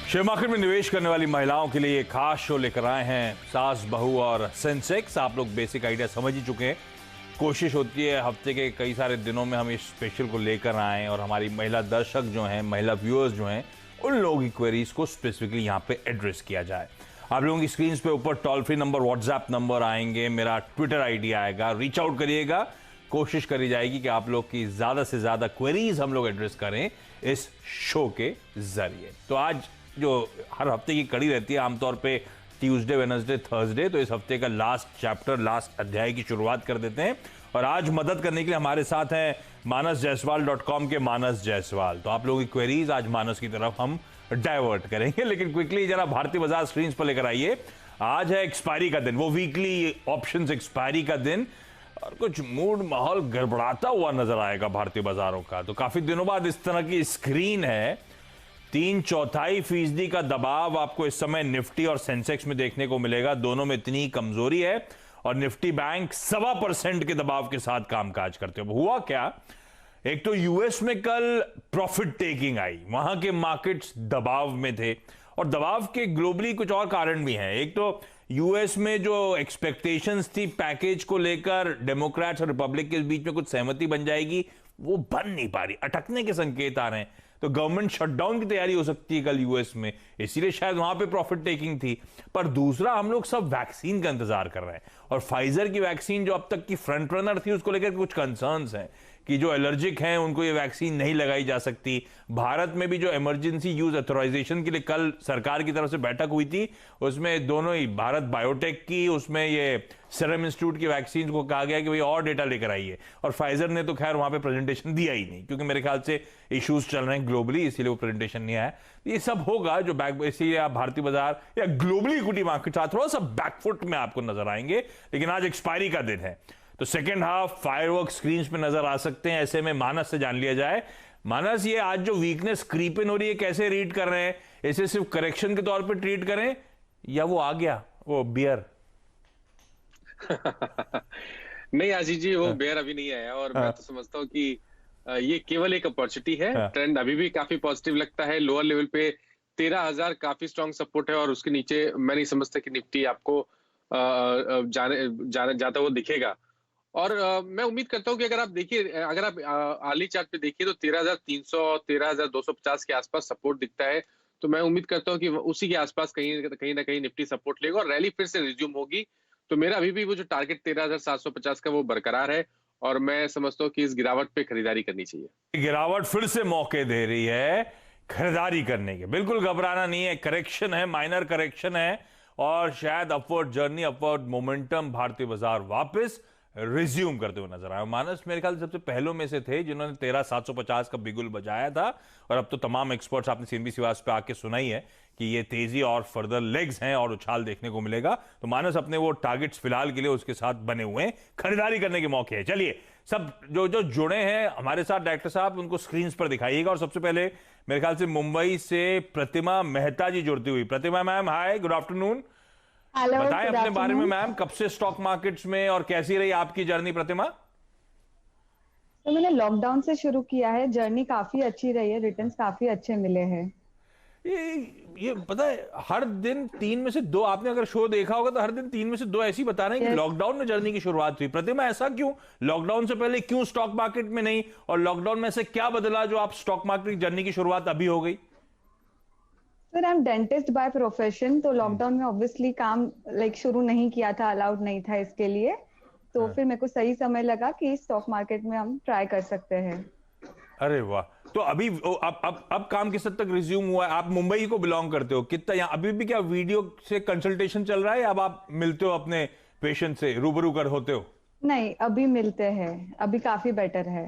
Share market में निवेश करने वाली महिलाओं के लिए खास शो लेकर आए हैं सास बहू और सेंसेक्स। आप लोग बेसिक आइडिया समझ ही चुके हैं। कोशिश होती है हफ्ते के कई सारे दिनों में हम इस स्पेशल को लेकर आएँ और हमारी महिला दर्शक जो हैं, महिला व्यूअर्स जो हैं, उन लोगों की क्वेरीज को स्पेसिफिकली यहाँ पे एड्रेस किया जाए। आप लोगों की स्क्रीन पे ऊपर toll free number, WhatsApp number आएंगे, मेरा ट्विटर आईडी आएगा, रीच आउट करिएगा। कोशिश करी जाएगी कि आप लोग की ज्यादा से ज्यादा क्वेरीज हम लोग एड्रेस करें इस शो के जरिए। तो आज जो हर हफ्ते की कड़ी रहती है आमतौर पे ट्यूसडे, वेडनेसडे, थर्सडे, तो इस हफ्ते का लास्ट चैप्टर, लास्ट अध्याय की शुरुआत कर देते हैं। और आज मदद करने के लिए हमारे साथ हैं manasjaiswal.com के मानस जायसवाल। तो आप लोगों की क्वेरीज आज मानस की तरफ हम डाइवर्ट करेंगे, लेकिन क्विकली जरा भारतीय बाजार स्क्रीन पर लेकर आइए। आज है एक्सपायरी का दिन, वो वीकली ऑप्शंस एक्सपायरी का दिन, और कुछ मूड माहौल गड़बड़ाता हुआ नजर आएगा भारतीय बाजारों का। तो काफी दिनों बाद इस तरह की स्क्रीन है। 3/4% का दबाव आपको इस समय निफ्टी और सेंसेक्स में देखने को मिलेगा। दोनों में इतनी कमजोरी है और निफ्टी बैंक 1.25% के दबाव के साथ कामकाज करते हो। हुआ क्या, एक तो यूएस में कल प्रॉफिट टेकिंग आई, वहां के मार्केट्स दबाव में थे और दबाव के ग्लोबली कुछ और कारण भी हैं। एक तो यूएस में जो एक्सपेक्टेशंस थी पैकेज को लेकर, डेमोक्रेट्स और रिपब्लिक के बीच में कुछ सहमति बन जाएगी, वो बन नहीं पा रही, अटकने के संकेत आ रहे हैं। तो गवर्नमेंट शटडाउन की तैयारी हो सकती है कल यूएस में, इसीलिए शायद वहां पे प्रॉफिट टेकिंग थी। पर दूसरा, हम लोग सब वैक्सीन का इंतजार कर रहे हैं और फाइजर की वैक्सीन जो अब तक की फ्रंट रनर थी, उसको लेकर कुछ कंसर्न्स हैं कि जो एलर्जिक हैं उनको ये वैक्सीन नहीं लगाई जा सकती। भारत में भी जो इमरजेंसी यूज अथॉराइजेशन के लिए कल सरकार की तरफ से बैठक हुई थी, उसमें दोनों ही भारत बायोटेक की, उसमें ये सीरम इंस्टीट्यूट की वैक्सीन को कहा गया कि भाई और डेटा लेकर आइए, और फाइजर ने तो खैर वहां पे प्रेजेंटेशन दिया ही नहीं, क्योंकि मेरे ख्याल से इश्यूज चल रहे हैं ग्लोबली, इसीलिए वो प्रेजेंटेशन नहीं आया। ये सब होगा जो बैक, इसीलिए आप भारतीय बाजार या ग्लोबली इक्विटी मार्केट थोड़ा सा बैकफुट में आपको नजर आएंगे। लेकिन आज एक्सपायरी का दिन है, तो सेकेंड हाफ फायरवर्क स्क्रीन पे नजर आ सकते हैं। ऐसे में मानस से जान लिया जाए, मानस ये आज जो वीकनेस क्रीप इन हो रही है कैसे रीड कर रहे हैं? इसे सिर्फ करेक्शन के तौर पे ट्रीट करें या वो आ गया वो बियर? नहीं आशीष जी, वो बेयर अभी नहीं आया और मैं तो समझता हूँ कि ये केवल एक अपॉर्चुनिटी है। ट्रेंड अभी भी काफी पॉजिटिव लगता है। लोअर लेवल पे 13,000 काफी स्ट्रॉन्ग सपोर्ट है और उसके नीचे मैं नहीं समझता कि निफ्टी आपको जाता हुआ दिखेगा। और मैं उम्मीद करता हूँ कि अगर आप देखिए, अगर आप आर्ली चार्ट पे देखिए तो 13,300, 13,250 के आसपास सपोर्ट दिखता है। तो मैं उम्मीद करता हूँ कि उसी के आसपास कहीं ना कहीं निफ्टी सपोर्ट लेगा और रैली फिर से रिज्यूम होगी। तो मेरा अभी भी वो जो टारगेट 13,750 का वो बरकरार है और मैं समझता हूँ कि इस गिरावट पे खरीदारी करनी चाहिए। गिरावट फिर से मौके दे रही है खरीदारी करने के। बिल्कुल घबराना नहीं है, करेक्शन है, माइनर करेक्शन है और शायद अपवर्ड जर्नी, अपवर्ड मोमेंटम भारतीय बाजार वापस रिज्यूम करते हुए नजर आया। मानस मेरे ख्याल से सबसे पहलों में से थे जिन्होंने 13,750 का बिगुल बजाया था और अब तो तमाम एक्सपर्ट्स, आपने सीएनबीसी वास पे आके सुना ही है कि ये तेजी और फर्दर लेग्स हैं और उछाल देखने को मिलेगा। तो मानस अपने वो टारगेट्स फिलहाल के लिए उसके साथ बने हुए हैं, खरीदारी करने के मौके हैं। चलिए, सब जो जो जुड़े हैं हमारे साथ डायरेक्टर साहब, उनको स्क्रीन पर दिखाइएगा। और सबसे पहले मेरे ख्याल से मुंबई से प्रतिमा मेहता जी जुड़ती हुई। प्रतिमा मैम, हाय, गुड आफ्टरनून। बताएं अपने बारे में मैम, कब से स्टॉक मार्केट्स में और कैसी रही आपकी जर्नी प्रतिमा? तो मैंने लॉकडाउन से शुरू किया है, जर्नी काफी अच्छी रही है, रिटर्न्स काफी अच्छे मिले हैं। ये पता है, हर दिन 3 में से 2, आपने अगर शो देखा होगा तो हर दिन 3 में से 2 ऐसी बता रहे हैं कि लॉकडाउन में जर्नी की शुरुआत हुई। प्रतिमा, ऐसा क्यों? लॉकडाउन से पहले क्यों स्टॉक मार्केट में नहीं, और लॉकडाउन में से क्या बदला जो आप स्टॉक मार्केट की जर्नी की शुरुआत अभी हो गई? Sir, I am dentist by profession, तो लॉकडाउन में ऑब्वियसली काम शुरू नहीं किया था, अलाउड नहीं था इसके लिए, तो फिर मेरे को सही समय लगा कि स्टॉक मार्केट में हम ट्राई कर सकते हैं। अरे वाह, तो अभी अब काम किस हद तक रिज्यूम हुआ है? आप मुंबई को बिलोंग करते हो, कितना यहाँ अभी भी क्या वीडियो से कंसल्टेशन चल रहा है या अब आप मिलते हो अपने पेशेंट से, रूबरू कर होते हो? नहीं, अभी मिलते हैं, अभी काफी बेटर है।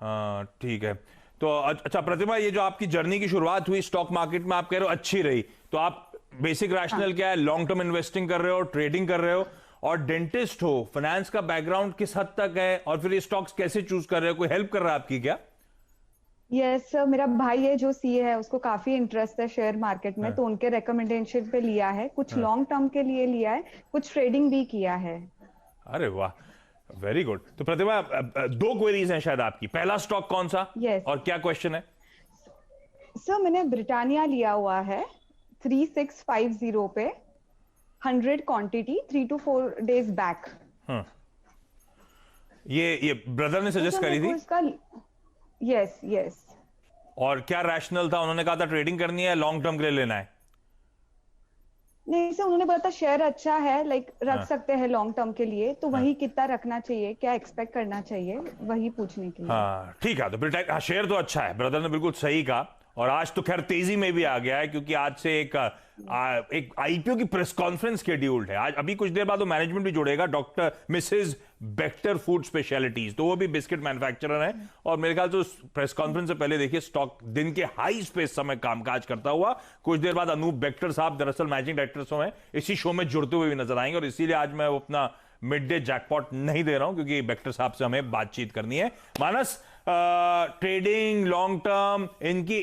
हाँ, ठीक है। तो अच्छा प्रतिमा, ये जो आपकी जर्नी की शुरुआत हुई स्टॉक मार्केट में, आप कह रहे हो अच्छी रही, तो आप बेसिक रैशनल क्या है? लॉन्ग टर्म इन्वेस्टिंग कर रहे हो, ट्रेडिंग कर रहे हो और डेंटिस्ट हो, फाइनेंस का बैकग्राउंड किस हद तक है और फिर ये स्टॉक्स कैसे चूज कर रहे हो? कोई हेल्प कर रहा है आपकी क्या? यस सर, मेरा भाई है जो सीए है, उसको काफी इंटरेस्ट है शेयर मार्केट में, तो उनके रिकमेंडेशन पे लिया है, कुछ लॉन्ग टर्म के लिए लिया है, कुछ ट्रेडिंग भी किया है। अरे वाह, वेरी गुड। तो प्रतिभा, 2 क्वेरीज हैं शायद आपकी। पहला स्टॉक कौन सा और क्या क्वेश्चन है? सर मैंने ब्रिटानिया लिया हुआ है 3650 पे 100 क्वांटिटी 3 to 4 days बैक। हाँ, ये ब्रदर ने सजेस्ट करी थी? Yes yes. और क्या रैशनल था? उन्होंने कहा था ट्रेडिंग करनी है, लॉन्ग टर्म के लिए लेना है? नहीं सर, उन्होंने बोला था शेयर अच्छा है, लाइक रख सकते हैं लॉन्ग टर्म के लिए, तो वही कितना रखना चाहिए, क्या एक्सपेक्ट करना चाहिए, वही पूछने के लिए। हाँ ठीक है, तो ब्रिटानिया शेयर तो अच्छा है, ब्रदर ने बिल्कुल सही कहा। और आज तो खैर तेजी में भी आ गया है, क्योंकि आज से एक आईपीओ की प्रेस कॉन्फ्रेंस शेड्यूल्ड है आज। अभी कुछ देर बाद वो मैनेजमेंट भी जुड़ेगा, doctor Mrs Bector food specialities, तो वो भी बिस्किट मैन्युफैक्चरर है। और मेरे ख्याल से प्रेस कॉन्फ्रेंस से पहले देखिए स्टॉक दिन के हाई पे इस समय कामकाज करता हुआ। कुछ देर बाद अनूप बेक्टर साहब, दरअसल मैनेजिंग डायरेक्टर हैं, इसी शो में जुड़ते हुए भी नजर आएंगे। और इसीलिए आज मैं वो अपना मिड डे जैकपॉट नहीं दे रहा हूं, क्योंकि बेक्टर साहब से हमें बातचीत करनी है। मानस, ट्रेडिंग लॉन्ग टर्म इनकी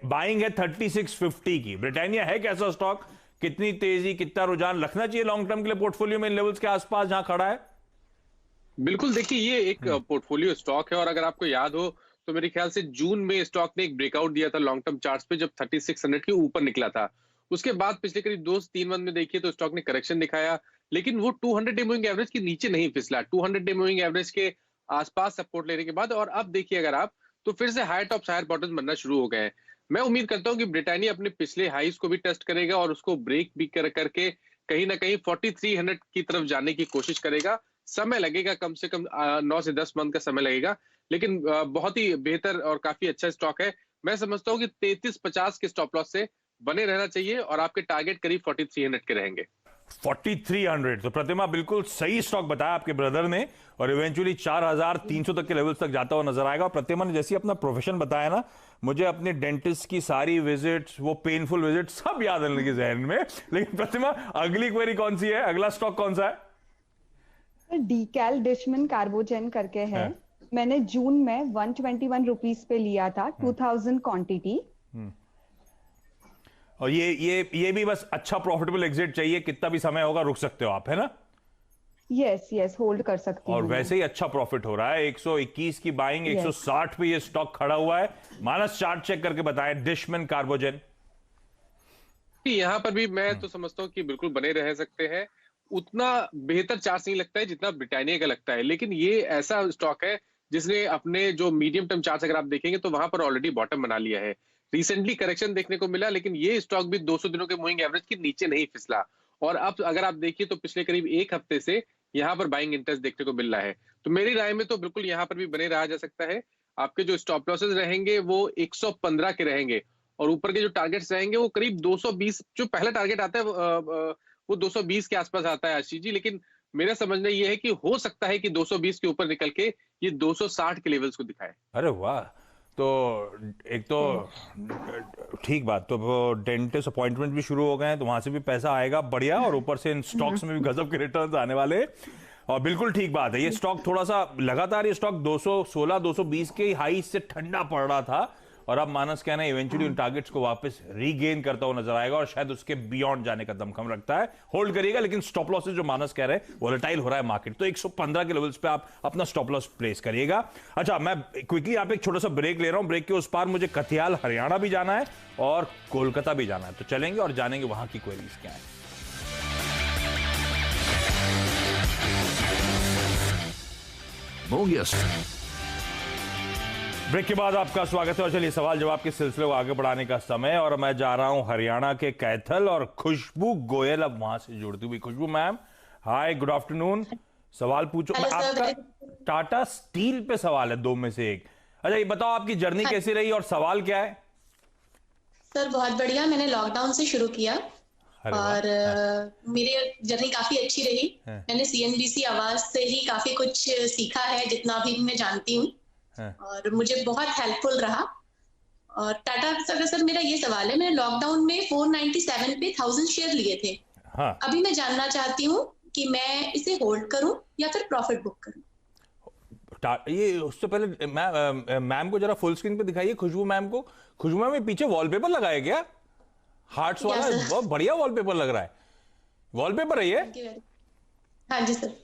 बाइंग है 3650 की। ब्रिटानिया है कैसा स्टॉक? कितनी तेजी, कितना रुझान रखना चाहिए लॉन्ग टर्म के लिए पोर्टफोलियो में इन लेवल्स के आसपास जहां खड़ा है? बिल्कुल, देखिए ये एक पोर्टफोलियो स्टॉक है, और अगर आपको याद हो तो मेरे ख्याल से जून में स्टॉक ने एक ब्रेकआउट दिया था लॉन्ग टर्म चार्ट्स पे, जब 3600 के ऊपर निकला था। उसके बाद पिछले करीब 2-3 मंथ में देखिए तो स्टॉक ने करेक्शन दिखाया, लेकिन वो 200 डे मूविंग एवरेज के नीचे नहीं फिसला। 200 डे मूविंग एवरेज के आसपास सपोर्ट लेने के बाद, और अब देखिए अगर आप, तो फिर से हायर टॉप्स हायर बॉटम्स बनना शुरू हो गए हैं। मैं उम्मीद करता हूं कि ब्रिटानिया अपने पिछले हाईज को भी टेस्ट करेगा और उसको ब्रेक भी करके कहीं ना कहीं 4300 की तरफ जाने की कोशिश करेगा। समय लगेगा, कम से कम 9 से 10 मंथ का समय लगेगा, लेकिन बहुत ही बेहतर और काफी अच्छा स्टॉक है। मैं समझता हूं कि 3350 के स्टॉप लॉस से बने रहना चाहिए, और आपके टारगेट करीब 4300 के रहेंगे। 4300, तो प्रतिमा बिल्कुल सही स्टॉक बताया आपके ब्रदर ने, और इवेंचुअली 4300 तक के लेवल्स तक जाता हुआ नजर आएगा। और प्रतिमा ने जैसे अपना प्रोफेशन बताया ना, मुझे अपने डेंटिस्ट की सारी विजिट्स, वो पेनफुल विजिट सब याद आने लगी जहन में। लेकिन प्रतिमा, अगली क्वेरी कौन सी है? अगला स्टॉक कौन सा है? डीकैल डिशमन कार्बोजेन करके है। मैंने जून में 121 रुपीज पे लिया था 2000 क्वांटिटी। और ये भी बस अच्छा प्रॉफिटेबल एग्जिट चाहिए, कितना भी समय होगा रुक सकते हो आप, है ना? यस यस, होल्ड कर सकती हूँ। और वैसे ही अच्छा प्रॉफिट हो रहा है, 121 की बाइंग, 160 पे ये स्टॉक खड़ा हुआ है। मानस, चार्ट चेक करके बताएं डिशमन कार्बोजेन। यहां पर भी मैं तो समझता हूं कि बिल्कुल बने रह सकते हैं। उतना बेहतर चार्ट नहीं लगता है जितना ब्रिटानिया का लगता है, लेकिन ये ऐसा स्टॉक है जिसने अपने जो मीडियम टर्म चार्ट अगर आप देखेंगे तो वहां पर ऑलरेडी बॉटम बना लिया है। रिसेंटली करेक्शन देखने को मिला, लेकिन ये स्टॉक भी 200 दिनों के मूविंग एवरेज के नीचे नहीं फिसला। और अब अगर आप देखिए तो पिछले करीब एक हफ्ते से यहाँ पर बाइंग इंटरेस्ट देखने को मिल रहा है। तो मेरी राय में तो बिल्कुल यहाँ पर भी बने रहा जा सकता है। आपके जो स्टॉप लॉसेस रहेंगे वो 115 के रहेंगे, और ऊपर के जो टारगेट्स रहेंगे वो करीब 220। जो पहला टारगेट आता है वो 220 के आसपास आता है आशीष जी, लेकिन मेरा समझना ये है कि हो सकता है कि 220 के ऊपर निकल के ये 260 के लेवल्स को दिखाए। अरे वाह, तो एक तो ठीक बात, तो वो डेंटिस्ट अपॉइंटमेंट भी शुरू हो गए हैं, तो वहां से भी पैसा आएगा बढ़िया, और ऊपर से इन स्टॉक्स में भी गजब के रिटर्न्स आने वाले। और बिल्कुल ठीक बात है, ये स्टॉक थोड़ा सा लगातार, ये स्टॉक 216 220 के हाई से ठंडा पड़ रहा था, और अब मानस कहना है इवेंचुअली उन टारगेट्स को वापस रीगेन करता हुआ नजर आएगा, और शायद उसके बियॉन्ड जाने का दमखम रखता है। होल्ड करिएगा, लेकिन स्टॉप लॉसेस जो मानस कह रहे हैं वोलेटाइल हो रहा है मार्केट, तो 115 के लेवल्स पे आप अपना स्टॉप लॉस प्लेस करिएगा। अच्छा, मैं क्विकली आप एक छोटा सा ब्रेक ले रहा हूं, ब्रेक के उस पार मुझे कथियाल हरियाणा भी जाना है और कोलकाता भी जाना है, तो चलेंगे और जानेंगे वहां की क्वेरीज क्या है। ब्रेक के बाद आपका स्वागत है, और चलिए सवाल जवाब के सिलसिले को आगे बढ़ाने का समय, और मैं जा रहा हूं हरियाणा के कैथल, और खुशबू गोयल अब वहां से जुड़ती हुई। खुशबू मैम, हाय, गुड आफ्टरनून। सवाल पूछो। आपका टाटा स्टील पे सवाल है, दो में से एक। अच्छा, ये बताओ आपकी जर्नी कैसी रही और सवाल क्या है? सर बहुत बढ़िया, मैंने लॉकडाउन से शुरू किया और मेरी जर्नी काफी अच्छी रही। मैंने CNBC आवाज से ही काफी कुछ सीखा है, जितना भी मैं जानती हूँ, और मुझे बहुत हेल्पफुल रहा। और टाटा सर मेरा ये सवाल है, मैंने लॉकडाउन में 497 पे 1000 शेयर लिए थे। अभी मैं जानना चाहती हूँ कि मैं इसे होल्ड करूं या फिर प्रॉफिट बुक करूं। ये उससे पहले मैम को जरा फुल स्क्रीन पे दिखाइए, खुशबू मैम को। खुशबू मैम, ये पीछे वॉलपेपर लगाया गया, हार्ट्स वाला, बहुत बढ़िया वॉलपेपर लग रहा है। वॉलपेपर है ये? हाँ जी सर।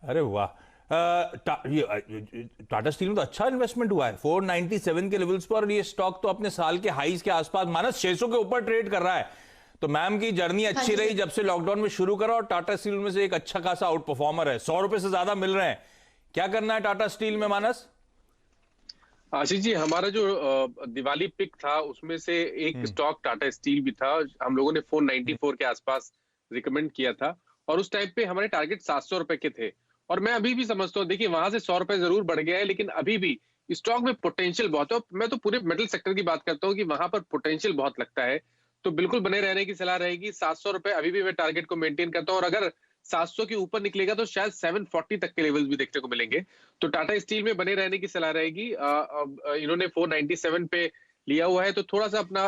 अरे वाह, टाटा स्टील में तो अच्छा इन्वेस्टमेंट हुआ है 497 के लेवल्स पर, और ये स्टॉक तो अपने साल के हाईज के आसपास -600 के ऊपर ट्रेड कर रहा है। तो मैम की जर्नी अच्छी रही जब से लॉकडाउन में शुरू करा, और टाटा स्टील में से एक अच्छा खासा आउट परफॉर्मर है, 100 रुपए से ज्यादा मिल रहे हैं। क्या करना है टाटा स्टील में मानस? आशीष जी, हमारा जो दिवाली पिक था उसमें से एक स्टॉक टाटा स्टील भी था। हम लोगों ने 494 के आसपास रिकमेंड किया था, और उस टाइप पे हमारे टारगेट 700 रुपए के थे। और मैं अभी भी समझता हूँ, देखिए वहां से 100 रुपए जरूर बढ़ गया है, लेकिन अभी भी स्टॉक में पोटेंशियल बहुत है। मैं तो पूरे मेटल सेक्टर की बात करता हूँ कि वहां पर पोटेंशियल बहुत लगता है, तो बिल्कुल बने रहने की सलाह रहेगी। 700 रुपए अभी भी मैं टारगेट को मेंटेन करता हूँ, और अगर 700 के ऊपर निकलेगा तो शायद 740 तक के लेवल्स भी देखने को मिलेंगे। तो टाटा स्टील में बने रहने की सलाह रहेगी। इन्होंने 497 पे लिया हुआ है, तो थोड़ा सा अपना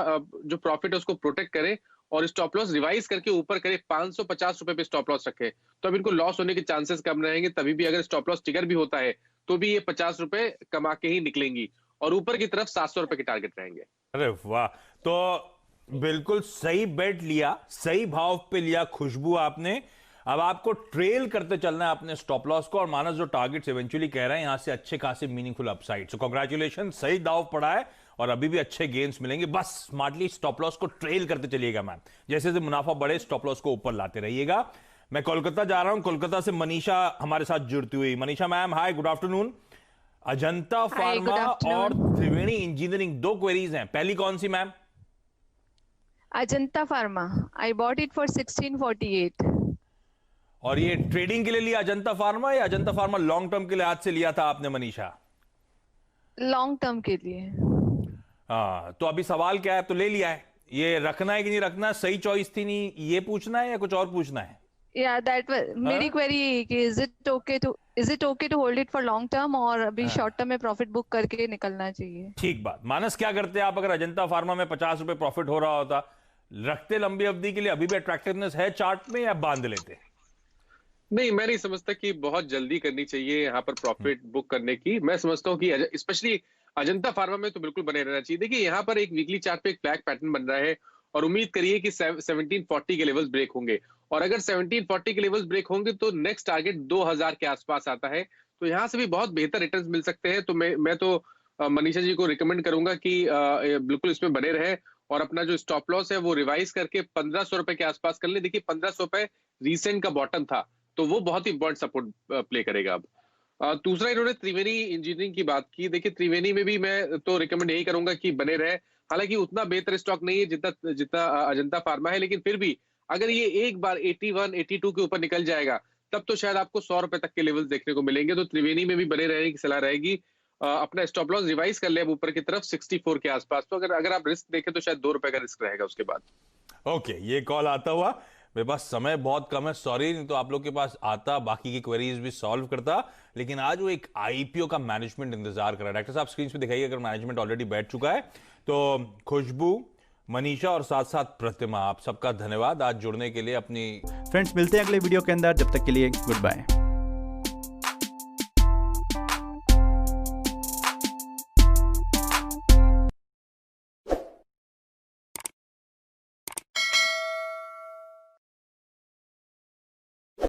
जो प्रॉफिट है उसको प्रोटेक्ट करें, और स्टॉप लॉस रिवाइज करके ऊपर करे 550 रुपए पे स्टॉप लॉस रखे, तो अब इनको लॉस होने के चांसेस कम रहेंगे। तभी भी अगर स्टॉप लॉस ट्रिगर भी होता है तो भी ये 50 रुपए कमा के ही निकलेंगी, और ऊपर की तरफ 700 रुपए के टारगेट रहेंगे। अरे वाह, तो बिल्कुल सही बेट लिया, सही भाव पे लिया खुशबू आपने। अब आपको ट्रेल करते चलना है अपने स्टॉप लॉस को, और मानस जो टारगेट्स इवेंचुअली कह रहे हैं यहां से अच्छे खासे मीनिंगफुल अपसाइड। सो कांग्रेचुलेशन, सही दाव पड़ा है और अभी भी अच्छे गेन्स मिलेंगे। बस स्मार्टली स्टॉप लॉस को ट्रेल करते चलिएगा मैम, जैसे जैसे मुनाफा बढ़े स्टॉप लॉस को ऊपर लाते रहिएगा। मैं कोलकाता जा रहा हूं, कोलकाता से मनीषा हमारे साथ जुड़ती हुई। Manisha ma'am, hi, good afternoon. Ajanta Pharma और त्रिवेणी इंजीनियरिंग, दो क्वेरीज हैं। पहली कौन सी ma'am? Ajanta Pharma, I bought it for 1648। और ये ट्रेडिंग के लिए लिया अजंता फार्मा, या अजंता फार्मा लॉन्ग टर्म के लिए आज से लिया था आपने मनीषा? लॉन्ग टर्म के लिए। हाँ, तो अभी सवाल क्या है? तो ले लिया है, ये रखना है कि नहीं रखना, सही चॉइस थी नहीं, ये पूछना है या कुछ और पूछना है? या दैट मेरी क्वेरी कि is it okay to hold it for long term, और अभी शॉर्ट टर्म में प्रॉफिट बुक करके निकलना चाहिए? ठीक बात। मानस, क्या करते हैं आप अगर अजंता फार्मा में 50 रुपए प्रॉफिट हो रहा होता, रखते लंबी अवधि के लिए? अभी भी अट्रैक्टिवनेस है चार्ट में, या बांध लेते? नहीं, मैं नहीं समझता कि बहुत जल्दी करनी चाहिए यहाँ पर प्रॉफिट बुक करने की। मैं समझता हूँ कि स्पेशली अजंता फार्मा में तो बिल्कुल बने रहना चाहिए। देखिए यहाँ पर एक वीकली चार्ट पे एक फ्लैग पैटर्न बन रहा है, और उम्मीद करिए कि 1740 के लेवल्स ब्रेक होंगे, और अगर 1740 के लेवल्स ब्रेक होंगे तो नेक्स्ट टारगेट 2000 के आसपास आता है। तो यहाँ से भी बहुत बेहतर रिटर्न्स मिल सकते हैं। तो मैं तो मनीषा जी को रिकमेंड करूंगा कि बिल्कुल इसमें बने रहे, और अपना जो स्टॉप लॉस है वो रिवाइज करके 1500 रुपए के आसपास कर ले। देखिए 1500 रुपए रिसेंट का बॉटम था, तो वो बहुत ही इंपॉर्टेंट सपोर्ट प्ले करेगा। अब दूसरा, इन्होंने त्रिवेणी इंजीनियरिंग की बात की। देखिए त्रिवेणी में भी मैं तो रिकमेंड यही करूंगा कि बने रहे। हालांकि उतना बेहतर स्टॉक नहीं है जितना अजंता फार्मा है, लेकिन फिर भी अगर ये एक बार 81, 82 के ऊपर निकल जाएगा तब तो शायद आपको 100 रुपए तक के लेवल्स देखने को मिलेंगे। तो त्रिवेणी में भी बने रहने की सलाह रहेगी। अपना स्टॉप लॉस रिवाइज कर ले अब ऊपर की तरफ 64 के आसपास। तो अगर आप रिस्क देखें तो शायद 2 रुपए का रिस्क रहेगा उसके बाद। ओके, ये कॉल आता हुआ, मेरे पास समय बहुत कम है, सॉरी, नहीं तो आप लोग के पास आता, बाकी की क्वेरीज भी सॉल्व करता। लेकिन आज वो एक आईपीओ का मैनेजमेंट इंतजार कर रहा है। डॉक्टर साहब स्क्रीन पे दिखाइए अगर मैनेजमेंट ऑलरेडी बैठ चुका है तो। खुशबू, मनीषा और साथ साथ प्रतिमा, आप सबका धन्यवाद आज जुड़ने के लिए अपनी। फ्रेंड्स, मिलते हैं अगले वीडियो के अंदर, जब तक के लिए गुड बाय।